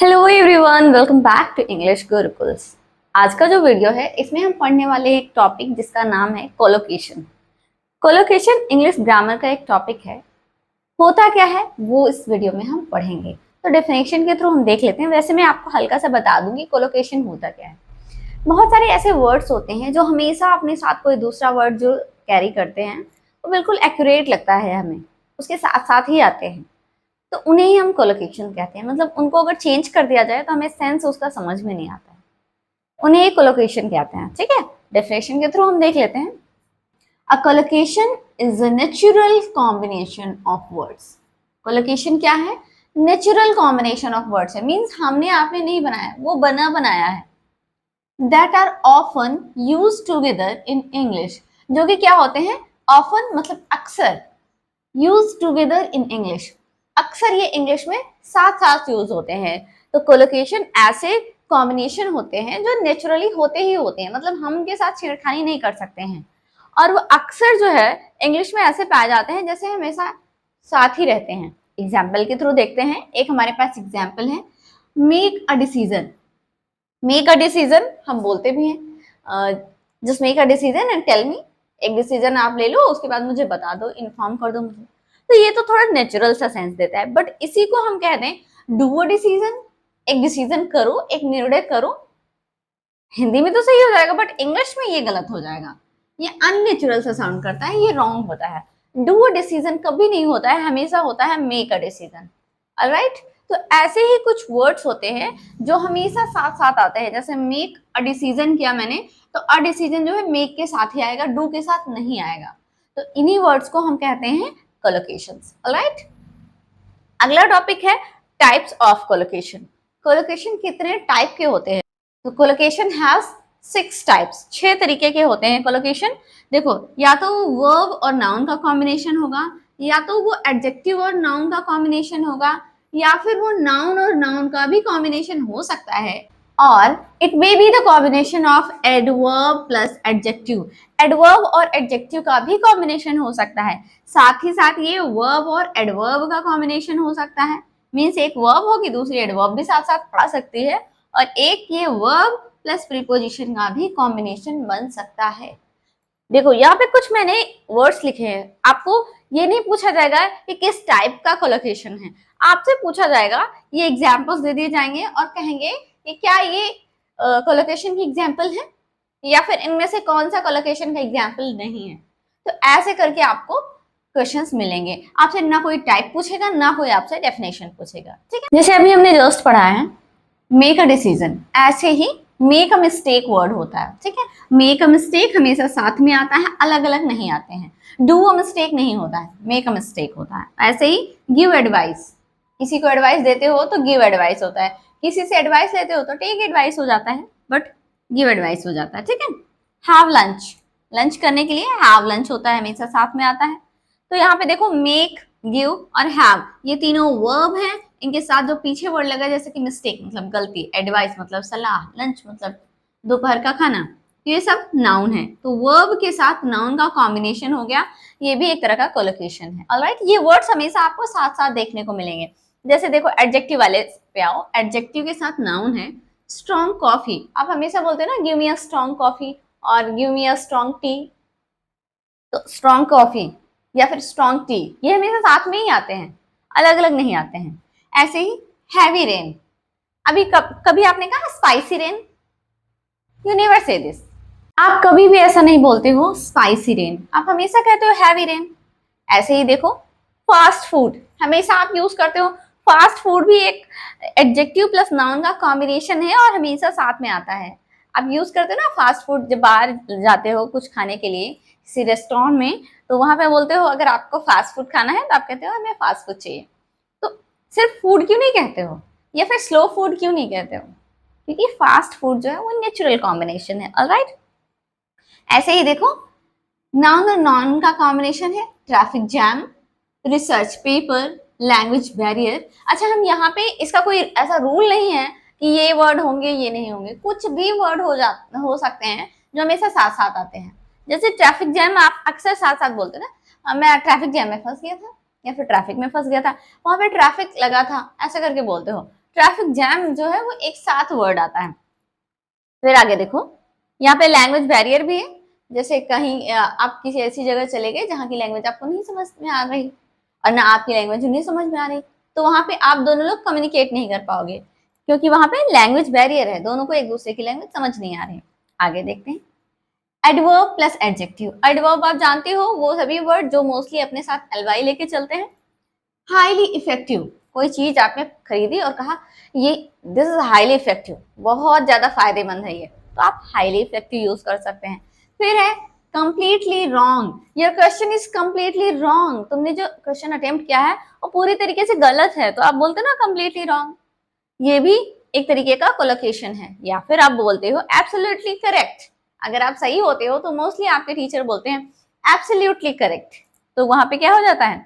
Hello everyone, welcome back to English Gurukuls. आज का जो वीडियो है इसमें हम पढ़ने वाले एक टॉपिक जिसका नाम है कोलोकेशन। कोलोकेशन इंग्लिश ग्रामर का एक टॉपिक है। होता क्या है वो इस वीडियो में हम पढ़ेंगे। तो डेफिनेशन के थ्रू हम देख लेते हैं। वैसे मैं आपको हल्का सा बता दूंगी कोलोकेशन होता क्या है। बहुत सारे ऐसे वर्ड्स होते हैं जो हमेशा अपने साथ कोई दूसरा वर्ड जो कैरी करते हैं वो बिल्कुल एक्यूरेट लगता है, हमें उसके साथ साथ ही आते हैं, तो उन्हें ही हम कोलोकेशन कहते हैं। मतलब उनको अगर चेंज कर दिया जाए तो हमें सेंस उसका समझ में नहीं आता है, उन्हें ही कोलोकेशन कहते हैं। ठीक है, डेफिनेशन के थ्रू हम देख लेते हैं। A collocation is a natural combination of words. Collocation क्या है? नेचुरल कॉम्बिनेशन ऑफ वर्ड्स है, मीन्स हमने आपने नहीं बनाया, वो बना बनाया है। That are often use together in English, जो कि क्या होते हैं? ऑफन मतलब अक्सर, यूज टूगेदर इन इंग्लिश, अक्सर ये इंग्लिश में साथ साथ यूज होते हैं। तो कोलोकेशन ऐसे कॉम्बिनेशन होते हैं जो नेचुरली होते ही होते हैं, मतलब हम उनके साथ छेड़खानी नहीं कर सकते हैं, और वो अक्सर जो है इंग्लिश में ऐसे पाए जाते हैं जैसे हमेशा साथ ही रहते हैं। एग्जाम्पल के थ्रू देखते हैं। एक हमारे पास एग्जाम्पल है, make a decision. Make a decision हम बोलते भी हैं, just make a decision and tell me. एक डिसीजन आप ले लो, उसके बाद मुझे बता दो, इन्फॉर्म कर दो मुझे। तो ये तो थोड़ा नेचुरल सा सेंस देता है, बट इसी को हम कहते हैं डू अ डिसीजन। एक डिसीजन करो, एक निर्णय करो। हिंदी में तो सही हो जाएगा, बट इंग्लिश में ये गलत हो जाएगा, ये अननेचुरल सा साउंड करता है, ये रॉन्ग होता है। डू अ डिसीजन कभी नहीं होता है, हमेशा होता है मेक अ डिसीजन। ऑलराइट, तो ऐसे ही कुछ वर्ड्स होते हैं जो हमेशा साथ साथ आते हैं। जैसे मेक अ डिसीजन किया मैंने, तो अ डिसीजन जो है मेक के साथ ही आएगा, डू के साथ नहीं आएगा। तो इन्हीं वर्ड्स को हम कहते हैं कोलोकेशंस। ऑलराइट, अगला टॉपिक है टाइप्स ऑफ कोलोकेशन। कोलोकेशन कितने टाइप के होते हैं? तो कोलोकेशन हैज 6 टाइप्स, 6 तरीके के होते हैं कोलोकेशन। देखो, या तो वर्ब और नाउन का कॉम्बिनेशन होगा, या तो वो एडजेक्टिव और नाउन का कॉम्बिनेशन होगा, या फिर वो नाउन और नाउन का भी कॉम्बिनेशन हो सकता है, और it may be the combination of adverb plus adjective. Adverb और एडजेक्टिव का भी कॉम्बिनेशन हो सकता है, साथ ही साथ ये वर्ब और एडवर्ब का कॉम्बिनेशन हो सकता है। मीन्स एक वर्ब होगी, दूसरी एडवर्ब भी साथ साथ पढ़ सकती है, और एक ये वर्ब प्लस प्रीपोजिशन का भी कॉम्बिनेशन बन सकता है। देखो, यहाँ पे कुछ मैंने वर्ड्स लिखे हैं, आपको ये नहीं पूछा जाएगा कि किस टाइप का कोलोकेशन है, आपसे पूछा जाएगा, ये एग्जाम्पल्स दे दिए जाएंगे और कहेंगे कि क्या ये कोलोकेशन की एग्जाम्पल है, या फिर इनमें से कौन सा कोलोकेशन का एग्जाम्पल नहीं है। तो ऐसे करके आपको क्वेश्चंस मिलेंगे। आपसे ना कोई टाइप पूछेगा, ना कोई आपसे डेफिनेशन पूछेगा। ठीक है, जैसे अभी हमने जस्ट पढ़ा है मेक अ डिसीजन, ऐसे ही मेक अ मिस्टेक वर्ड होता है। ठीक है, मेक अ मिस्टेक हमेशा साथ में आता है, अलग अलग नहीं आते हैं। डू अ मिस्टेक नहीं होता है, मेक अ मिस्टेक होता है। ऐसे ही गिव एडवाइस, किसी को एडवाइस देते हो तो गिव एडवाइस होता है, किसी से एडवाइस लेते हो तो टेक एडवाइस हो जाता है, बट गिव एडवाइस हो जाता है। ठीक है, हैव लंच, लंच करने के लिए हैव लंच होता है, हमेशा साथ में आता है। तो यहाँ पे देखो, मेक, गिव और हैव ये तीनों वर्ब हैं, इनके साथ जो पीछे वर्ड लगा, जैसे कि मिस्टेक मतलब गलती, एडवाइस मतलब सलाह, लंच मतलब दोपहर का खाना, ये सब नाउन है। तो वर्ब के साथ नाउन का कॉम्बिनेशन हो गया, ये भी एक तरह का कोलोकेशन है। ऑलराइट, ये वर्ड्स हमेशा आपको साथ साथ देखने को मिलेंगे। जैसे देखो, एडजेक्टिव वाले पे आओ, एडजेक्टिव के साथ नाउन है स्ट्रॉन्ग कॉफी। आप हमेशा बोलते हैं ना give me a strong coffee और give me a strong tea. तो स्ट्रॉन्ग कॉफी या फिर स्ट्रॉन्ग टी ये हमेशा साथ में ही आते हैं, अलग अलग नहीं आते हैं। ऐसे ही हैवी रेन, अभी कभी आपने कहा spicy rain? You never say this, आप कभी भी ऐसा नहीं बोलते हो स्पाइसी रेन, आप हमेशा कहते हो हैवी रेन। ऐसे ही देखो, फास्ट फूड हमेशा आप यूज करते हो, फास्ट फूड भी एक एडजेक्टिव प्लस नाउन का कॉम्बिनेशन है और हमेशा साथ में आता है। आप यूज करते हो ना फास्ट फूड, जब बाहर जाते हो कुछ खाने के लिए किसी रेस्टोरेंट में, तो वहां पे बोलते हो अगर आपको फास्ट फूड खाना है तो आप कहते हो हमें फास्ट फूड चाहिए। तो सिर्फ फूड क्यों नहीं कहते हो, या फिर स्लो फूड क्यों नहीं कहते हो? क्योंकि फास्ट फूड जो है वो नेचुरल कॉम्बिनेशन है। ऑलराइट, ऐसे ही देखो, नाउन और नॉन का कॉम्बिनेशन है traffic jam, research paper, language barrier. अच्छा, हम यहाँ पे इसका कोई ऐसा रूल नहीं है कि ये वर्ड होंगे ये नहीं होंगे, कुछ भी वर्ड हो सकते हैं जो हमेशा साथ साथ आते हैं। जैसे ट्रैफिक जैम आप अक्सर साथ साथ बोलते हैं ना, मैं ट्रैफिक जैम में फंस गया था, या फिर ट्रैफिक में फंस गया था, वहां पे ट्रैफिक लगा था, ऐसे करके बोलते हो। ट्रैफिक जैम जो है वो एक साथ वर्ड आता है। फिर आगे देखो, यहाँ पे लैंग्वेज बैरियर भी है। जैसे कहीं आप किसी ऐसी जगह चले गए जहाँ की लैंग्वेज आपको नहीं समझ में आ रही और ना आपकी लैंग्वेज उन्हें समझ में आ रही, तो वहां पे आप दोनों लोग कम्युनिकेट नहीं कर पाओगे, क्योंकि वहां पे लैंग्वेज बैरियर है, दोनों को एक दूसरे की लैंग्वेज समझ नहीं आ रही। आगे देखते हैं, एडवर्ब प्लस एडजेक्टिव। एडवर्ब आप जानते हो, वो सभी वर्ड जो मोस्टली अपने साथ एलवाई लेके चलते हैं। हाईली इफेक्टिव, कोई चीज आपने खरीदी और कहा ये दिस इज हाईली इफेक्टिव, बहुत ज्यादा फायदेमंद है ये, तो आप हाईली इफेक्टिव यूज कर सकते हैं। फिर है completely wrong, your question is completely wrong, तुमने जो क्वेश्चन अटेम्प्ट किया है वो पूरी तरीके से गलत है, तो आप बोलते ना कंप्लीटली रॉन्ग, ये भी एक तरीके का कोलोकेशन है। या फिर आप बोलते हो एब्सोल्युटली करेक्ट, अगर आप सही होते हो तो मोस्टली आपके टीचर बोलते हैं एब्सोल्युटली करेक्ट, तो वहां पे क्या हो जाता है,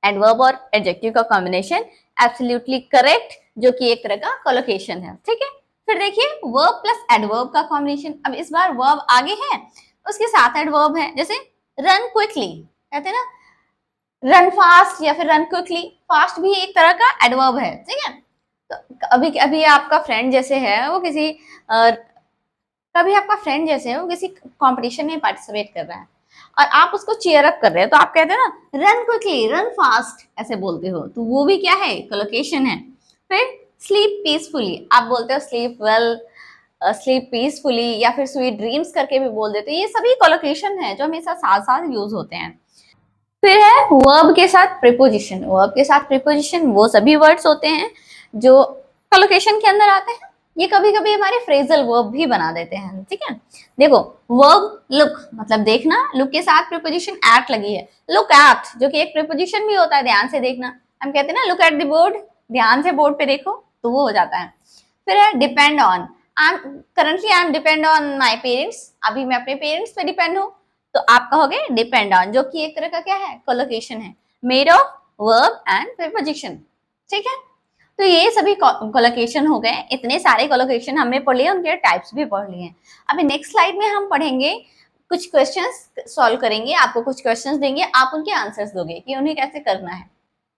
एडवर्ब और एडजेक्टिव का कॉम्बिनेशन एब्सोल्युटली करेक्ट, जो कि एक तरह का कोलोकेशन है। ठीक है, फिर देखिए वर्ब प्लस एडवर्ब का कॉम्बिनेशन। अब इस बार वर्ब आगे है, उसके साथ एडवर्ब है, जैसे रन क्विकली, कहते हैं ना रन फास्ट या फिर रन क्विकली, फास्ट भी एक तरह का एडवर्ब है। ठीक है, तो अभी अभी आपका फ्रेंड जैसे है वो किसी कभी आपका फ्रेंड जैसे है वो किसी कंपटीशन में पार्टिसिपेट कर रहा है और आप उसको चीयर अप कर रहे हैं, तो आप कहते हैं ना रन क्विकली, रन फास्ट, ऐसे बोलते हो, तो वो भी क्या है, कोलोकेशन है। फिर स्लीप पीसफुली, आप बोलते हो स्लीप वेल, स्लीप पीसफुली, या फिर स्वीट ड्रीम्स करके भी बोल देते हो, ये सभी कोलोकेशन है जो हमेशा साथ साथ यूज होते हैं। फिर है वर्ब के साथ प्रीपोजिशन। वर्ब के साथ प्रीपोजिशन वो सभी वर्ड्स होते हैं जो कोलोकेशन के अंदर आते हैं, ये कभी कभी हमारे फ्रेजल वर्ब भी बना देते हैं। ठीक है, देखो वर्ब लुक मतलब देखना, लुक के साथ प्रीपोजिशन एट लगी है, लुक एट जो कि एक प्रीपोजिशन भी होता है, ध्यान से देखना, हम कहते हैं ना लुक एट द बोर्ड, ध्यान से बोर्ड पे देखो, तो वो हो जाता है। फिर है depend on, I am currently I am depend on my parents, अभी मैं अपने पेरेंट्स पे डिपेंड हूँ, तो आप कहोगे डिपेंड ऑन, जो कि एक तरह का क्या है, कोलोकेशन है, made of verb and preposition. ठीक है, तो ये सभी कोलोकेशन हो गए, इतने सारे कोलोकेशन हमने पढ़ लिए, उनके टाइप्स भी पढ़ लिए। अभी नेक्स्ट स्लाइड में हम पढ़ेंगे, कुछ क्वेश्चंस सॉल्व करेंगे, आपको कुछ क्वेश्चंस देंगे, आप उनके आंसर्स दोगे कि उन्हें कैसे करना है।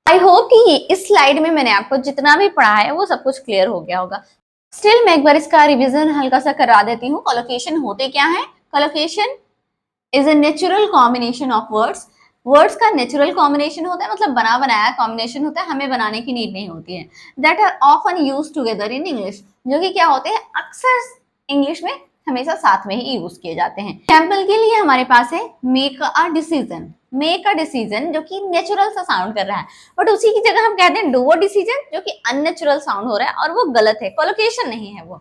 आई होप कि इस स्लाइड में मैंने आपको जितना भी पढ़ा है वो सब कुछ क्लियर हो गया होगा। स्टिल मैं एक बार इसका रिविजन हल्का सा करा देती हूँ। कोलोकेशन होते क्या है, collocation is a natural combination of words, words का नेचुरल कॉम्बिनेशन होता है, मतलब बना बनाया कॉम्बिनेशन होता है, हमें बनाने की नीड नहीं होती है। That are often use together in English, जो कि क्या होते हैं, अक्सर इंग्लिश में हमेशा साथ में ही यूज किए जाते हैं। एग्जाम्पल के लिए हमारे पास है make a decision, make a decision जो कि नेचुरल सा साउंड कर रहा है, बट उसी की जगह हम कहते हैं डू अ डिसीजन, जो कि अननेचुरल साउंड हो रहा है और वो गलत है, कोलोकेशन नहीं है वो।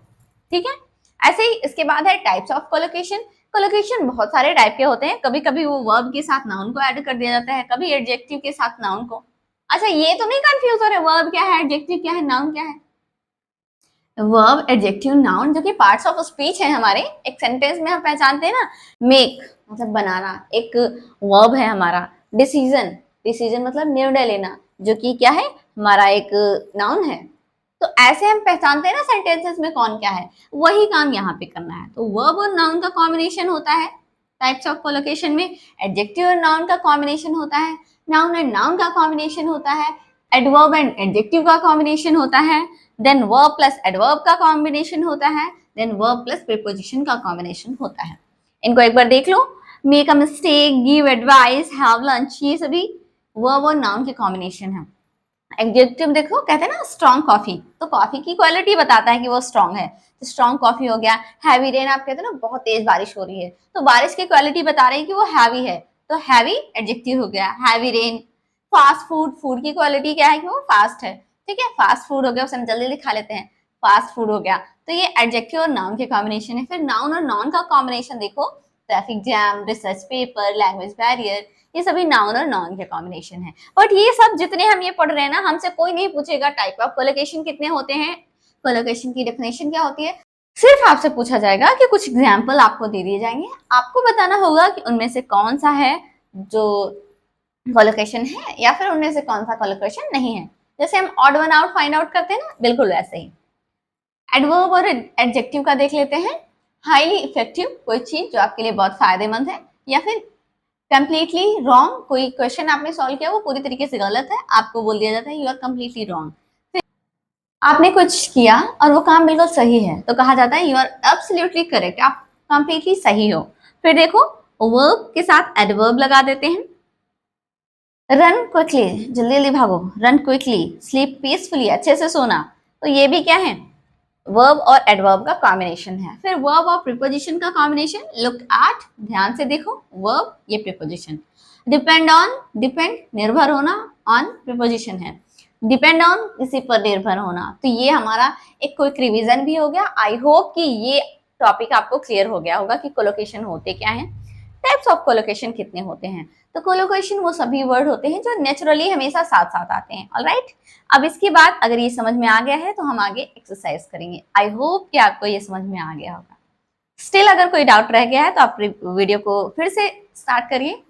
ठीक है, ऐसे ही इसके बाद है टाइप्स ऑफ कोलोकेशन। कोलोकेशन बहुत सारे टाइप के होते हैं, कभी कभी वो वर्ब के साथ नाउन को ऐड कर दिया जाता है, कभी एडजेक्टिव के साथ नाउन को। अच्छा ये तो नहीं कंफ्यूज हो रहे, वर्ब क्या है, एडजेक्टिव क्या है, नाउन क्या है। वर्ब, एडजेक्टिव, नाउन जो कि पार्ट्स ऑफ स्पीच है हमारे, एक सेंटेंस में हम पहचानते हैं ना, मेक मतलब बनाना एक वर्ब है हमारा, डिसीजन, डिसीजन मतलब निर्णय लेना, जो कि क्या है, हमारा एक नाउन है। तो ऐसे हम पहचानते हैं ना सेंटेंसेस में कौन क्या है, वही काम यहाँ पे करना है। तो वर्ब और नाउन का कॉम्बिनेशन होता है टाइप्स ऑफ कोलोकेशन में, एडजेक्टिव और नाउन का कॉम्बिनेशन होता है, नाउन एंड नाउन का कॉम्बिनेशन होता है, एडवर्ब एंड एडजेक्टिव का कॉम्बिनेशन होता है, देन वर्ब प्लस एडवर्ब का कॉम्बिनेशन होता है, देन वर्ब प्लस प्रीपोजिशन का कॉम्बिनेशन होता है। इनको एक बार देख लो, make a mistake, give advice, have lunch, ये सभी वर्ब और नाउन के कॉम्बिनेशन है। एडजेक्टिव देखो, कहते हैं ना स्ट्रॉन्ग कॉफी, तो कॉफी की क्वालिटी बताता है कि वो स्ट्रॉन्ग है, तो स्ट्रॉन्ग कॉफी हो गया। हैवी रेन, आप कहते हैं ना बहुत तेज बारिश हो रही है, तो बारिश की क्वालिटी बता रही है कि वो हैवी है, तो हैवी एडजेक्टिव हो गया, heavy rain. Fast food, food की क्वालिटी क्या है कि वो फास्ट है, ठीक है, फास्ट फूड हो गया, उसे हम जल्दी जल्दी खा लेते हैं, फास्ट फूड हो गया। तो ये एडजेक्टिव और नाउन के कॉम्बिनेशन है। फिर नाउन और नॉन का कॉम्बिनेशन देखो, traffic jam, research paper, language barrier, ये सभी नाउन और नॉन के कॉम्बिनेशन है। बट ये सब जितने हम ये पढ़ रहे हैं ना, हमसे कोई नहीं पूछेगा टाइप ऑफ कोलोकेशन कितने होते हैं, कोलोकेशन की डेफिनेशन क्या होती है, सिर्फ आपसे पूछा जाएगा कि कुछ एग्जाम्पल आपको दे दिए जाएंगे, आपको बताना होगा कि उनमें से कौन सा है जो कोलोकेशन है या फिर उनमें से कौन सा कोलोकेशन नहीं है। जैसे हम odd one out find out करते हैं ना, बिल्कुल वैसे ही। एडवर्ब और एडजेक्टिव का देख लेते हैं। हाईली इफेक्टिव, कोई चीज जो आपके लिए बहुत फायदेमंद है, या फिर कंप्लीटली रॉन्ग, कोई क्वेश्चन आपने सॉल्व किया वो पूरी तरीके से गलत है, आपको बोल दिया जाता है यू आर कंप्लीटली रॉन्ग। आपने कुछ किया और वो काम बिल्कुल सही है तो कहा जाता है यू आर एब्सोल्युटली करेक्ट, आप कंप्लीटली सही हो। फिर देखो वर्ब के साथ एडवर्ब लगा देते हैं। रन क्विकली, जल्दी जल्दी भागो, रन क्विकली, स्लीप पीसफुली, अच्छे से सोना, तो ये भी क्या है, वर्ब और एडवर्ब का कॉम्बिनेशन है। फिर वर्ब और प्रीपोजिशन का कॉम्बिनेशन, लुक एट, ध्यान से देखो, वर्ब ये प्रीपोजिशन। डिपेंड ऑन, डिपेंड निर्भर होना, ऑन प्रीपोजिशन है, डिपेंड ऑन किसी पर निर्भर होना, तो ये हमारा एक क्विक रिवीजन भी हो गया। आई होप कि ये टॉपिक आपको क्लियर हो गया होगा कि कोलोकेशन होते क्या है, टाइप्स ऑफ कोलोकेशन कितने होते हैं। तो कोलोकेशन वो सभी वर्ड होते हैं जो नेचुरली हमेशा साथ साथ आते हैं। ऑलराइट, अब इसके बाद अगर ये समझ में आ गया है तो हम आगे एक्सरसाइज करेंगे। आई होप कि आपको ये समझ में आ गया होगा। स्टिल अगर कोई डाउट रह गया है तो आप वीडियो को फिर से स्टार्ट करिए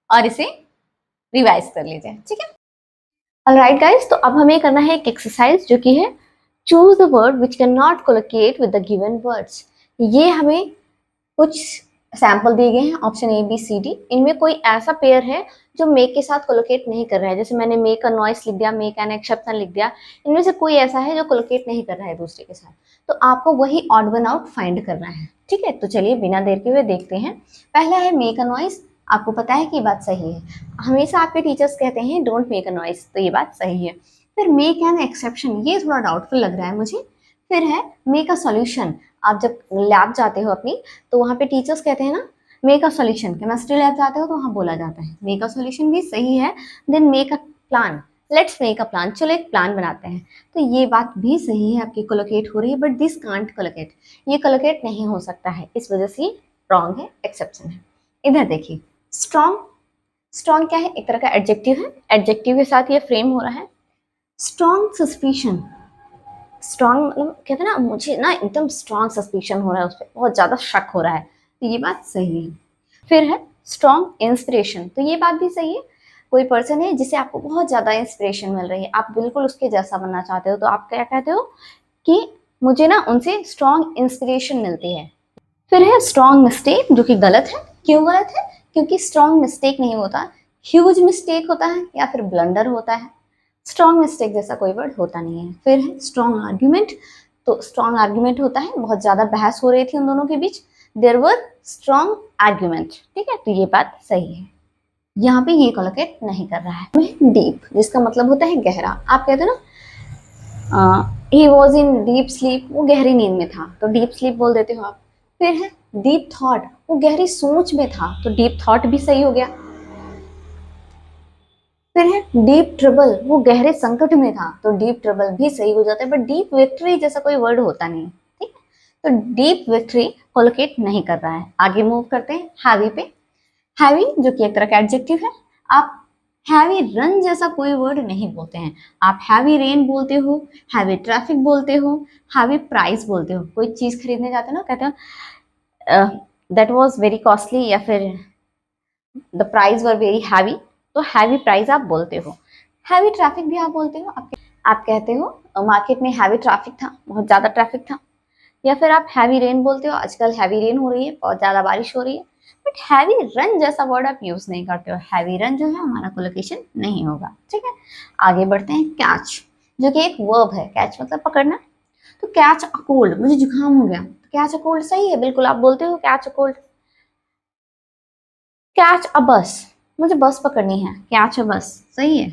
और इसे रिवाइज कर लीजिए, ठीक है। ऑलराइट गाइस, तो अब हमें करना है एक एक्सरसाइज जो कि है choose the word which can not collocate with the given words. ये हमें कुछ सैंपल दिए गए हैं, option A B C D, इनमें कोई ऐसा पेयर है जो मेक के साथ कोलोकेट नहीं कर रहा है। जैसे मैंने मेक अ नॉइस लिख दिया, मेक एन एक्सेप्शन लिख दिया, इनमें से कोई ऐसा है जो कोलोकेट नहीं कर रहा है दूसरे के साथ, तो आपको वही ऑड वन आउट फाइंड करना है, ठीक है। तो चलिए बिना देर के हुए देखते हैं। पहला है मेक अ नॉइस, आपको पता है कि ये बात सही है, हमेशा आपके टीचर्स कहते हैं डोंट मेक अ नॉइस, तो ये बात सही है। फिर मेक एन एक्सेप्शन, ये थोड़ा डाउटफुल लग रहा है मुझे। फिर है मेक अ सॉल्यूशन, आप जब लैब जाते हो अपनी तो वहाँ पे टीचर्स कहते हैं ना make a solution, chemistry lab जाते हो तो वहाँ बोला जाता है, मेक अ सॉल्यूशन भी सही है। Then make a plan, let's make a plan, चलो एक प्लान बनाते हैं, तो ये बात भी सही है, आपकी कोलोकेट हो रही है, बट दिस कांट कोलोकेट, ये कोलोकेट नहीं हो सकता है, इस वजह से रॉन्ग है, एक्सेप्शन है। इधर देखिए स्ट्रॉन्ग, स्ट्रॉन्ग क्या है, एक तरह का एडजेक्टिव है, एडजेक्टिव के साथ ये फ्रेम हो रहा है। स्ट्रॉन्ग सस्पिशन, स्ट्रॉन्ग मतलब कहते हैं ना मुझे ना एकदम स्ट्रॉन्ग सस्पिशन हो रहा है उस पर, बहुत ज़्यादा शक हो रहा है, तो ये बात सही है। फिर है स्ट्रॉन्ग इंस्पिरेशन, तो ये बात भी सही है, कोई पर्सन है जिसे आपको बहुत ज़्यादा इंस्पिरेशन मिल रही है, आप बिल्कुल उसके जैसा बनना चाहते हो, तो आप क्या कहते हो कि मुझे ना उनसे स्ट्रॉन्ग इंस्पिरेशन मिलती है। फिर है स्ट्रॉन्ग मिस्टेक, जो कि गलत है, क्यों गलत है, क्योंकि स्ट्रॉन्ग मिस्टेक नहीं होता, ह्यूज मिस्टेक होता है या फिर ब्लंडर होता है, स्ट्रॉन्ग मिस्टेक जैसा कोई वर्ड होता नहीं है। फिर है स्ट्रॉन्ग आर्ग्यूमेंट, तो स्ट्रॉन्ग आर्ग्यूमेंट होता है बहुत ज्यादा बहस हो रही थी उन दोनों के बीच, देयर वर स्ट्रॉन्ग आर्ग्यूमेंट, ठीक है, तो ये बात सही है। यहाँ पे ये कोलोकेट नहीं कर रहा है। डीप, जिसका मतलब होता है गहरा, आप कहते हो ना he was in deep sleep, वो गहरी नींद में था, तो डीप स्लीप बोल देते हो आप। फिर है डीप थॉट, वो गहरी सोच में था, तो डीप थॉट भी सही हो गया। फिर है डीप ट्रबल, वो गहरे संकट में था, तो डीप ट्रबल भी सही हो जाता है, बट डीप विक्ट्री जैसा कोई वर्ड होता नहीं, ठीक है, तो डीप विक्ट्री कोलोकेट नहीं कर रहा है। आगे मूव करते हैं हैवी पे। हैवी जो कि एक तरह का एडजेक्टिव है, आप हैवी रन जैसा कोई वर्ड नहीं बोलते हैं, आप हैवी रेन बोलते हो, हैवी ट्रैफिक बोलते हो, हैवी प्राइस बोलते हो, कोई चीज खरीदने जाते हो ना कहते हो दैट वाज वेरी कॉस्टली, या फिर the price were very heavy, तो हैवी प्राइस आप बोलते हो। हैवी ट्रैफिक भी आप बोलते हो, आप कहते हो मार्केट में हैवी ट्रैफिक था, बहुत ज्यादा ट्रैफिक था, या फिर आप हैवी रेन बोलते हो, आजकल हैवी रेन हो रही है, बहुत ज्यादा बारिश हो रही है, बट हैवी रन जैसा वर्ड आप यूज नहीं करते हो, हैवी रन जो है हमारा कोलोकेशन नहीं होगा, ठीक है। आगे बढ़ते हैं कैच, जो कि एक वर्ब है, कैच मतलब पकड़ना, तो कैच अ कोल्ड, मुझे जुकाम हो गया, तो कैच अ कोल्ड सही है, बिल्कुल आप बोलते हो catch a cold. Catch a बस, मुझे बस पकड़नी है, कैच अ बस सही है।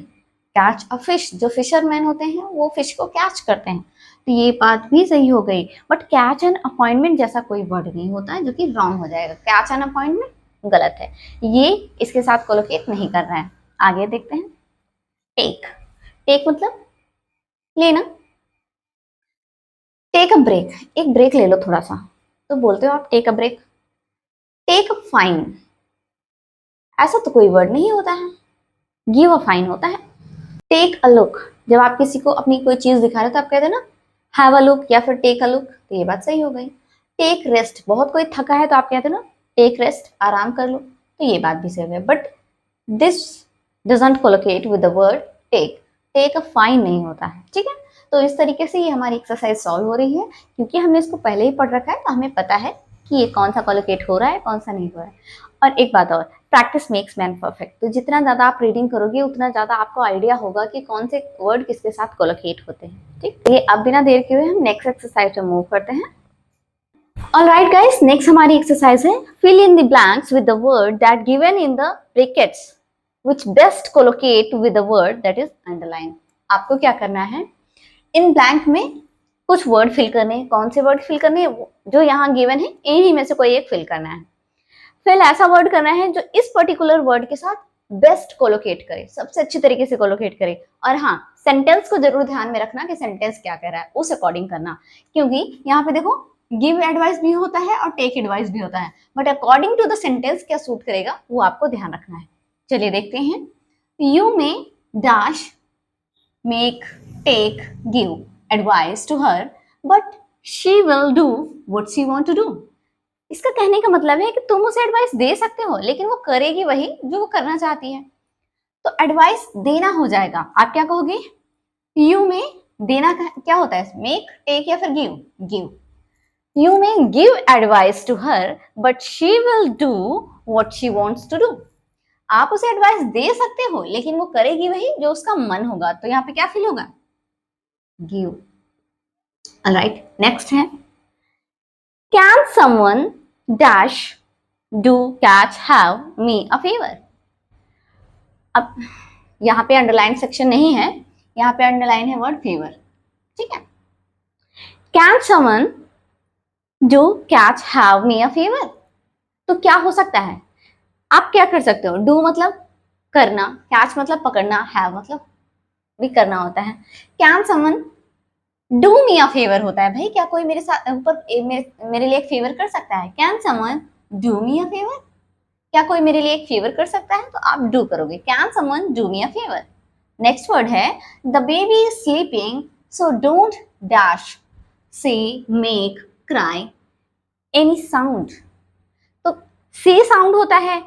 कैच अ फिश, जो फिशरमैन होते हैं वो फिश को कैच करते हैं, तो ये बात भी सही हो गई, बट कैच एन अपॉइंटमेंट जैसा कोई वर्ड नहीं होता है, जो कि रॉन्ग हो जाएगा, कैच एन अपॉइंटमेंट गलत है, ये इसके साथ कोलोकेट नहीं कर रहा है। आगे देखते हैं टेक, टेक मतलब लेना, टेक अ ब्रेक, एक ब्रेक ले लो थोड़ा सा, तो बोलते हो आप take a break. Take a fine, ऐसा तो कोई वर्ड नहीं होता है, गिव अ फाइन होता है। टेक अ लुक, जब आप किसी को अपनी कोई चीज दिखा रहे हो तो आप कहते हैं ना हैव अ लुक या फिर टेक अ लुक, तो ये बात सही हो गई। टेक रेस्ट, बहुत कोई थका है तो आप कहते हैं ना टेक रेस्ट, आराम कर लो, तो ये बात भी सही हो गई, but this doesn't collocate with the word take, take a fine नहीं होता है, ठीक है। तो इस तरीके से ये हमारी एक्सरसाइज सॉल्व हो रही है, क्योंकि हमने इसको पहले ही पढ़ रखा है, तो हमें पता है कि ये कौन सा कोलोकेट हो रहा है कौन सा नहीं हो रहा है। और एक बात और, प्रैक्टिस मेक्स मैन परफेक्ट। तो जितना ज़्यादा आप रीडिंग करोगे उतना ज़्यादा आपको आइडिया होगा कि कौन से वर्ड किसके साथ कोलोकेट होते हैं। ठीक, ये अब बिना देर किए हुए हम नेक्स्ट एक्सरसाइज में मूव करते हैं। ऑलराइट गाइस, नेक्स्ट हमारी एक्सरसाइज है fill in the blanks with the word that given in the brackets which best collocate with the word that is underline. आपको क्या करना है, इन ब्लैंक में कुछ वर्ड फिल करने हैं। कौन से वर्ड फिल करने हैं, जो यहाँ गिवन है इन्हीं में से कोई एक फिल करना है। फिर ऐसा वर्ड करना है जो इस पर्टिकुलर वर्ड के साथ बेस्ट कोलोकेट करे, सबसे अच्छी तरीके से कोलोकेट करे। और हाँ, सेंटेंस को जरूर ध्यान में रखना कि सेंटेंस क्या कह रहा है, उस अकॉर्डिंग करना। क्योंकि यहाँ पे देखो गिव एडवाइस भी होता है और टेक एडवाइस भी होता है, but according to the sentence क्या सूट करेगा वो आपको ध्यान रखना है। चलिए देखते हैं। You may dash make take give advice to her but she will do what she want to do. इसका कहने का मतलब है कि तुम उसे एडवाइस दे सकते हो लेकिन वो करेगी वही जो वो करना चाहती है। तो एडवाइस देना हो जाएगा, आप क्या कहोगे, यू में देना क्या होता है, मेक टेक या फिर give, give. You may give advice to her but she will do what she wants to do. आप उसे एडवाइस दे सकते हो लेकिन वो करेगी वही जो उसका मन होगा। तो यहाँ पे क्या फील होगा, गिव। ऑलराइट, नेक्स्ट है can someone dash do catch have me a favour. अब यहाँ पे अंडरलाइन सेक्शन नहीं है, यहाँ पे अंडरलाइन है वर्ड फेवर। ठीक है, can someone do catch have me a favour. तो क्या हो सकता है, आप क्या कर सकते हो, डू मतलब करना, कैच मतलब पकड़ना, हैव मतलब भी करना होता है। Can someone do me a favour होता है, भाई क्या कोई मेरे साथ ऊपर मेरे लिए एक फेवर कर सकता है। Can someone do me a favour, क्या कोई मेरे लिए एक फेवर कर सकता है, तो आप डू करोगे, can someone do me a favour. Next word है the baby is sleeping so don't dash say make cry any sound. तो से साउंड होता है,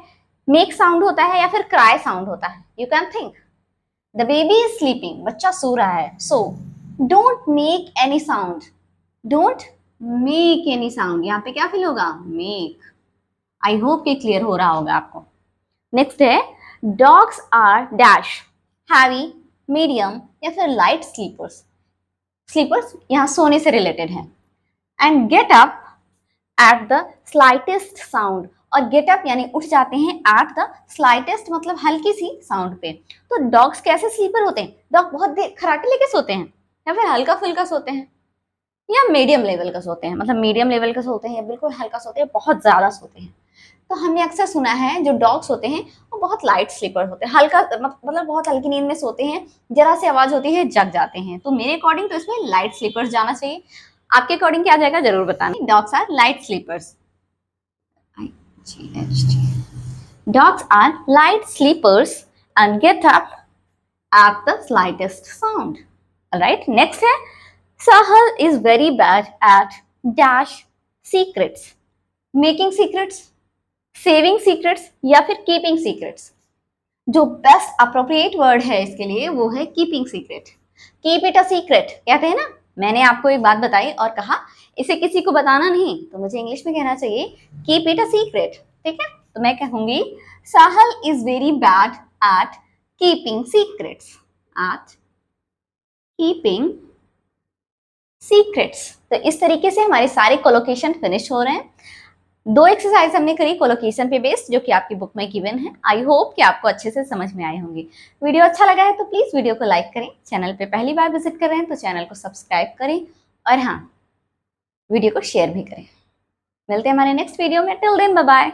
मेक साउंड होता है या फिर क्राई साउंड होता है, you can think. The baby is sleeping, बच्चा सो रहा है, so don't make any sound, don't make any sound, यहाँ पे क्या फील होगा, मेक। आई होप कि क्लियर हो रहा होगा आपको। नेक्स्ट है dogs are dash heavy medium या फिर लाइट स्लीपर्स। स्लीपर्स यहाँ सोने से रिलेटेड है। And get up at the slightest sound, और गेट अप यानी उठ जाते हैं, एट द स्लाइटेस्ट मतलब हल्की सी साउंड पे। तो डॉग्स कैसे स्लीपर होते हैं, डॉग बहुत देर खराटे लेके सोते हैं या फिर हल्का फुल्का सोते हैं या मीडियम लेवल का सोते हैं, मतलब मीडियम लेवल का सोते हैं या बिल्कुल हल्का सोते हैं, बहुत ज्यादा सोते हैं। तो हमने अक्सर सुना है जो डॉग्स होते हैं वो बहुत लाइट स्लीपर होते हैं, हल्का मतलब बहुत हल्की नींद में सोते हैं, जरा सी आवाज होती है जग जाते हैं। तो मेरे अकॉर्डिंग तो इसमें लाइट स्लीपर्स जाना चाहिए। आपके अकॉर्डिंग क्या जाएगा जरूर बताना। Dogs are light sleepers, dogs are light sleepers and get up at the slightest sound. Alright, next है Sahal is very bad at dash secrets. Making secrets, saving secrets या फिर keeping secrets. जो best appropriate word है इसके लिए वो है keeping secret. Keep it a secret कहते हैं ना। मैंने आपको एक बात बताई और कहा इसे किसी को बताना नहीं, तो मुझे इंग्लिश में कहना चाहिए कीप इट अ सीक्रेट। ठीक है, तो मैं कहूंगी Sahal is very bad at keeping secrets, at keeping secrets. तो इस तरीके से हमारे सारे कोलोकेशन फिनिश हो रहे हैं। 2 एक्सरसाइज हमने करी कोलोकेशन पे बेस्ड, जो कि आपकी बुक में गिवन है। आई होप कि आपको अच्छे से समझ में आई होंगी। वीडियो अच्छा लगा है तो प्लीज वीडियो को लाइक करें, चैनल पे पहली बार विजिट कर रहे हैं तो चैनल को सब्सक्राइब करें और हाँ, वीडियो को शेयर भी करें। मिलते हैं हमारे नेक्स्ट वीडियो में, टिल देन बाय बाय।